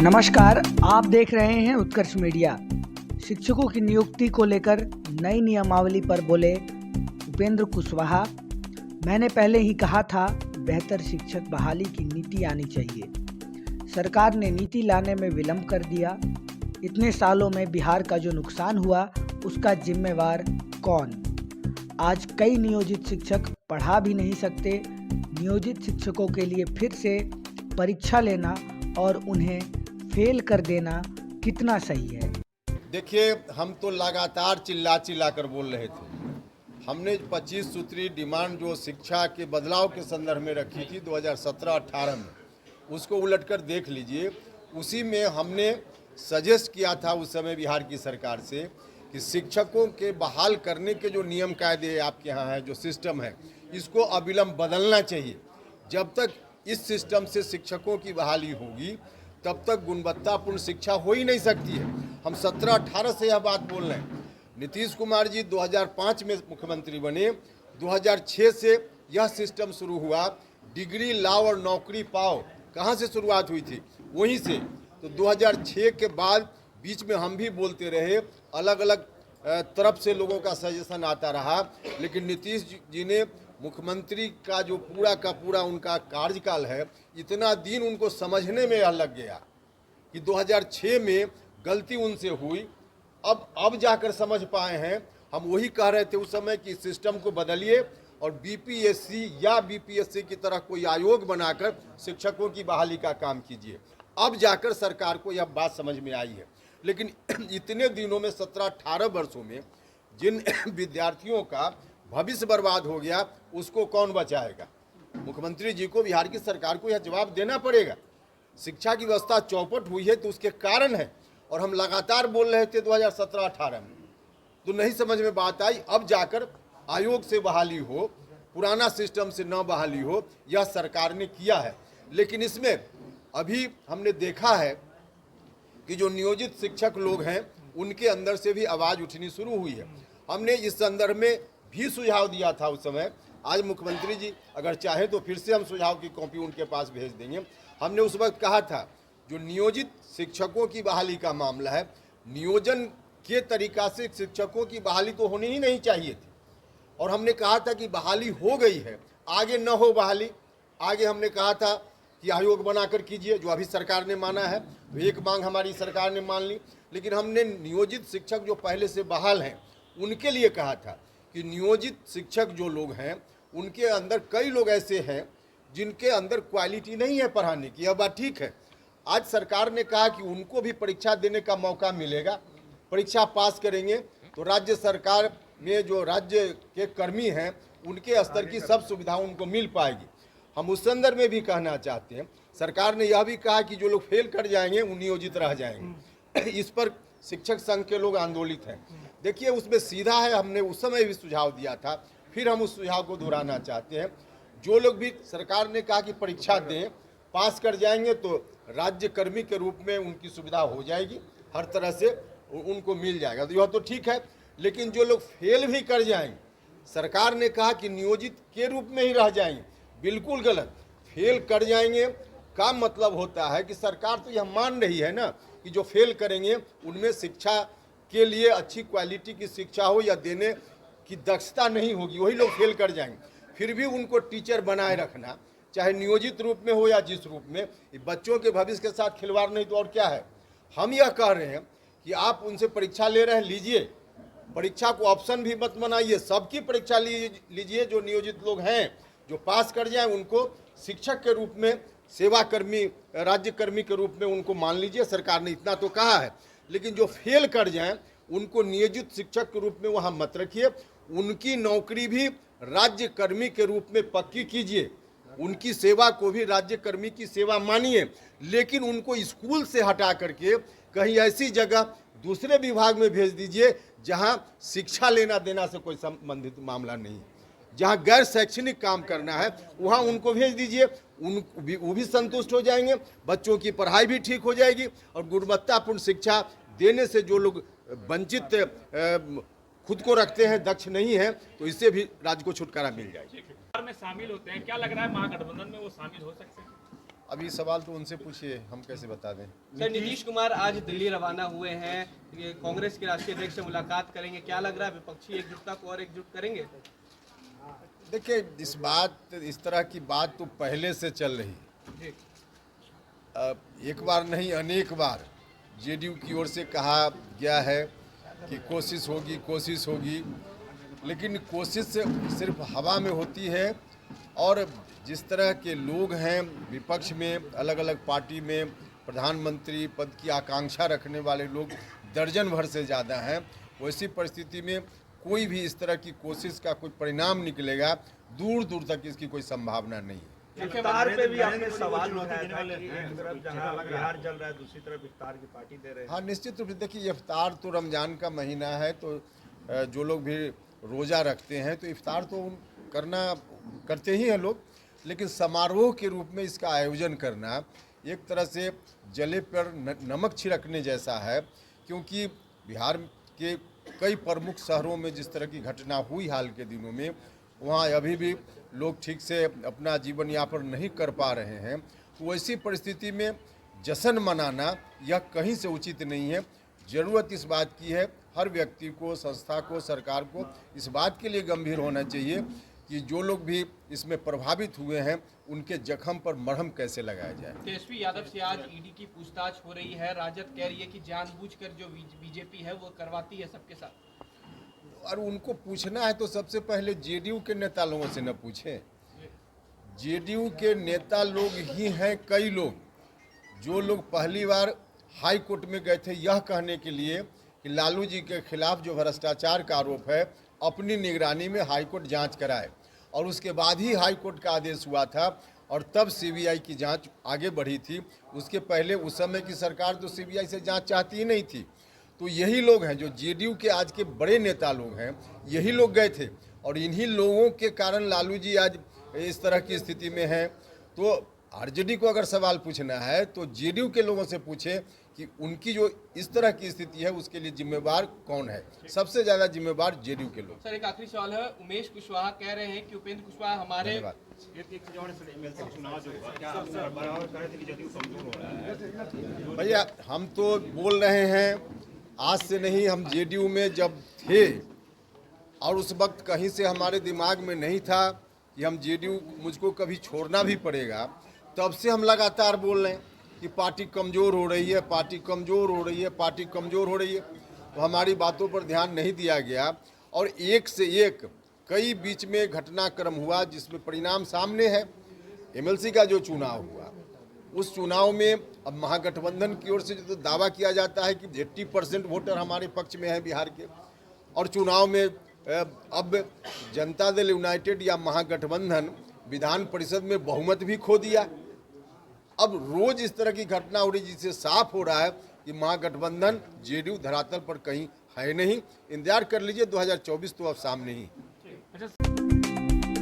नमस्कार, आप देख रहे हैं उत्कर्ष मीडिया। शिक्षकों की नियुक्ति को लेकर नई नियमावली पर बोले उपेंद्र कुशवाहा। मैंने पहले ही कहा था, बेहतर शिक्षक बहाली की नीति आनी चाहिए। सरकार ने नीति लाने में विलंब कर दिया। इतने सालों में बिहार का जो नुकसान हुआ, उसका जिम्मेवार कौन? आज कई नियोजित शिक्षक पढ़ा भी नहीं सकते। नियोजित शिक्षकों के लिए फिर से परीक्षा लेना और उन्हें फेल कर देना कितना सही है? देखिए, हम तो लगातार चिल्ला चिल्ला कर बोल रहे थे। हमने 25 सूत्री डिमांड जो शिक्षा के बदलाव के संदर्भ में रखी थी 2017-18 में, उसको उलटकर देख लीजिए। उसी में हमने सजेस्ट किया था उस समय बिहार की सरकार से कि शिक्षकों के बहाल करने के जो नियम कायदे आपके यहाँ है, जो सिस्टम है, इसको अविलंब बदलना चाहिए। जब तक इस सिस्टम से शिक्षकों की बहाली होगी, तब तक गुणवत्तापूर्ण शिक्षा हो ही नहीं सकती है। हम 17-18 से यह बात बोल रहे हैं। नीतीश कुमार जी 2005 में मुख्यमंत्री बने, 2006 से यह सिस्टम शुरू हुआ। डिग्री लाओ और नौकरी पाओ, कहाँ से शुरुआत हुई थी? वहीं से। तो 2006 के बाद बीच में हम भी बोलते रहे, अलग अलग तरफ से लोगों का सजेशन आता रहा, लेकिन नीतीश जी ने मुख्यमंत्री का जो पूरा का पूरा उनका कार्यकाल है, इतना दिन उनको समझने में यह लग गया कि 2006 में गलती उनसे हुई। अब जाकर समझ पाए हैं। हम वही कह रहे थे उस समय कि सिस्टम को बदलिए और बीपीएससी या बीपीएससी की तरह कोई आयोग बनाकर शिक्षकों की बहाली का काम कीजिए। अब जाकर सरकार को यह बात समझ में आई है। लेकिन इतने दिनों में 17-18 वर्षों में जिन विद्यार्थियों का भविष्य बर्बाद हो गया, उसको कौन बचाएगा? मुख्यमंत्री जी को, बिहार की सरकार को यह जवाब देना पड़ेगा। शिक्षा की व्यवस्था चौपट हुई है तो उसके कारण है, और हम लगातार बोल रहे थे 2017-18 में, तो नहीं समझ में बात आई। अब जाकर आयोग से बहाली हो, पुराना सिस्टम से न बहाली हो, यह सरकार ने किया है। लेकिन इसमें अभी हमने देखा है कि जो नियोजित शिक्षक लोग हैं, उनके अंदर से भी आवाज़ उठनी शुरू हुई है। हमने इस संदर्भ में भी सुझाव दिया था उस समय। आज मुख्यमंत्री जी अगर चाहे तो फिर से हम सुझाव की कॉपी उनके पास भेज देंगे। हमने उस वक्त कहा था, जो नियोजित शिक्षकों की बहाली का मामला है, नियोजन के तरीका से शिक्षकों की बहाली तो होनी ही नहीं चाहिए थी। और हमने कहा था कि बहाली हो गई है, आगे न हो बहाली। आगे हमने कहा था कि आयोग बनाकर कीजिए, जो अभी सरकार ने माना है। तो एक मांग हमारी सरकार ने मान ली। लेकिन हमने नियोजित शिक्षक जो पहले से बहाल हैं, उनके लिए कहा था कि नियोजित शिक्षक जो लोग हैं, उनके अंदर कई लोग ऐसे हैं जिनके अंदर क्वालिटी नहीं है पढ़ाने की। यह बात ठीक है। आज सरकार ने कहा कि उनको भी परीक्षा देने का मौका मिलेगा। परीक्षा पास करेंगे तो राज्य सरकार में जो राज्य के कर्मी हैं, उनके स्तर की सब सुविधा उनको मिल पाएगी। हम उस संदर्भ में भी कहना चाहते हैं, सरकार ने यह भी कहा कि जो लोग फेल कर जाएंगे वो नियोजित रह जाएंगे। इस पर शिक्षक संघ के लोग आंदोलित हैं। देखिए, उसमें सीधा है, हमने उस समय भी सुझाव दिया था, फिर हम उस सुझाव को दोहराना चाहते हैं। जो लोग भी सरकार ने कहा कि परीक्षा दें, पास कर जाएंगे तो राज्य कर्मी के रूप में उनकी सुविधा हो जाएगी, हर तरह से उनको मिल जाएगा, तो यह तो ठीक है। लेकिन जो लोग फेल भी कर जाएंगे, सरकार ने कहा कि नियोजित के रूप में ही रह जाएंगे, बिल्कुल गलत। फेल कर जाएंगे का मतलब होता है कि सरकार तो यह मान रही है ना कि जो फेल करेंगे उनमें शिक्षा के लिए अच्छी क्वालिटी की शिक्षा हो या देने की दक्षता नहीं होगी, वही लोग फेल कर जाएंगे। फिर भी उनको टीचर बनाए रखना, चाहे नियोजित रूप में हो या जिस रूप में, बच्चों के भविष्य के साथ खिलवाड़ नहीं तो और क्या है। हम यह कह रहे हैं कि आप उनसे परीक्षा ले रहे हैं, लीजिए। परीक्षा को ऑप्शन भी मत बनाइए, सबकी परीक्षा लीजिए। जो नियोजित लोग हैं, जो पास कर जाएं, उनको शिक्षक के रूप में, सेवा कर्मी, राज्य कर्मी के रूप में उनको मान लीजिए। सरकार ने इतना तो कहा है। लेकिन जो फेल कर जाएं, उनको नियोजित शिक्षक के रूप में वहाँ मत रखिए। उनकी नौकरी भी राज्य कर्मी के रूप में पक्की कीजिए। उनकी सेवा को भी राज्य कर्मी की सेवा मानिए। लेकिन उनको स्कूल से हटा करके कहीं ऐसी जगह दूसरे विभाग में भेज दीजिए जहाँ शिक्षा लेना देना से कोई संबंधित मामला नहीं है। जहाँ गैर शैक्षणिक काम करना है, वहाँ उनको भेज दीजिए। वो भी संतुष्ट हो जाएंगे, बच्चों की पढ़ाई भी ठीक हो जाएगी, और गुणवत्तापूर्ण शिक्षा देने से जो लोग वंचित खुद को रखते हैं, दक्ष नहीं है, तो इससे भी राज्य को छुटकारा मिल जाएगा। में शामिल होते हैं, क्या लग रहा है महागठबंधन में वो शामिल हो सकते हैं? अभी सवाल तो उनसे पूछिए, हम कैसे बता दें। सर, नीतीश कुमार आज दिल्ली रवाना हुए हैं, ये कांग्रेस के राष्ट्रीय अध्यक्ष से मुलाकात करेंगे, क्या लग रहा है विपक्षी एकजुटता को और एकजुट करेंगे? देखिए, इस तरह की बात तो पहले से चल रही है। जी। एक बार नहीं अनेक बार जेडीयू की ओर से कहा गया है कि कोशिश होगी, लेकिन कोशिश सिर्फ हवा में होती है। और जिस तरह के लोग हैं विपक्ष में, अलग अलग पार्टी में प्रधानमंत्री पद की आकांक्षा रखने वाले लोग दर्जन भर से ज़्यादा हैं, वैसी परिस्थिति में कोई भी इस तरह की कोशिश का कोई परिणाम निकलेगा, दूर दूर तक इसकी कोई संभावना नहीं है। इफ्तार पे भी आपने सवाल उठाया था कि एक तरफ जहां बिहार जल रहा है, दूसरी तरफ इफ्तार की पार्टी दे रहे हैं। हाँ, निश्चित रूप से देखिए, इफ्तार तो रमज़ान का महीना है, तो जो लोग भी रोज़ा रखते हैं तो इफ्तार तो करते ही हैं लोग, लेकिन समारोह के रूप में इसका आयोजन करना एक तरह से जले पर नमक छिड़कने जैसा है, क्योंकि बिहार के कई प्रमुख शहरों में जिस तरह की घटना हुई हाल के दिनों में, वहाँ अभी भी लोग ठीक से अपना जीवन यापन नहीं कर पा रहे हैं। तो ऐसी परिस्थिति में जश्न मनाना यह कहीं से उचित नहीं है। ज़रूरत इस बात की है, हर व्यक्ति को, संस्था को, सरकार को इस बात के लिए गंभीर होना चाहिए कि जो लोग भी इसमें प्रभावित हुए हैं उनके जख्म पर मरहम कैसे लगाया जाए। तेजस्वी यादव से आज ईडी की पूछताछ हो रही है, राजद कह रही है कि जानबूझकर जो बीजेपी है वो करवाती है सबके साथ। और उनको पूछना है तो सबसे पहले जेडीयू के नेता लोगों से न पूछें। जेडीयू के नेता लोग ही हैं कई लोग, जो लोग पहली बार हाई कोर्ट में गए थे यह कहने के लिए कि लालू जी के खिलाफ जो भ्रष्टाचार का आरोप है अपनी निगरानी में हाई कोर्ट जांच कराए, और उसके बाद ही हाई कोर्ट का आदेश हुआ था और तब सीबीआई की जांच आगे बढ़ी थी। उसके पहले उस समय की सरकार तो सीबीआई से जांच चाहती ही नहीं थी। तो यही लोग हैं जो जेडीयू के आज के बड़े नेता लोग हैं, यही लोग गए थे, और इन्हीं लोगों के कारण लालू जी आज इस तरह की स्थिति में हैं। तो आरजेडी को अगर सवाल पूछना है तो जेडीयू के लोगों से पूछे कि उनकी जो इस तरह की स्थिति है उसके लिए जिम्मेवार कौन है। सबसे ज़्यादा जिम्मेवार जेडीयू के लोग। सर, एक आखिरी सवाल है, उमेश कुशवाहा कह रहे हैं कि उपेंद्र कुशवाहा हमारे भैया, हम तो बोल रहे हैं, आज से नहीं, हम जेडीयू में जब थे और उस वक्त कहीं से हमारे दिमाग में नहीं था कि हम जेडीयू मुझको कभी छोड़ना भी पड़ेगा, तब से हम लगातार बोल रहे हैं कि पार्टी कमज़ोर हो रही है, पार्टी कमज़ोर हो रही है, पार्टी कमज़ोर हो रही है। तो हमारी बातों पर ध्यान नहीं दिया गया और एक से एक कई बीच में घटनाक्रम हुआ जिसमें परिणाम सामने है। एमएलसी का जो चुनाव हुआ, उस चुनाव में अब महागठबंधन की ओर से जो दावा किया जाता है कि 80% वोटर हमारे पक्ष में है बिहार के, और चुनाव में अब जनता दल यूनाइटेड या महागठबंधन विधान परिषद में बहुमत भी खो दिया। अब रोज इस तरह की घटना हो रही जिससे साफ हो रहा है कि महागठबंधन जेडीयू धरातल पर कहीं है नहीं। इंतजार कर लीजिए, 2024 तो अब सामने ही।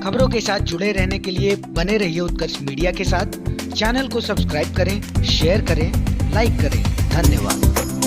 खबरों के साथ जुड़े रहने के लिए बने रहिए उत्कर्ष मीडिया के साथ। चैनल को सब्सक्राइब करें, शेयर करें, लाइक करें। धन्यवाद।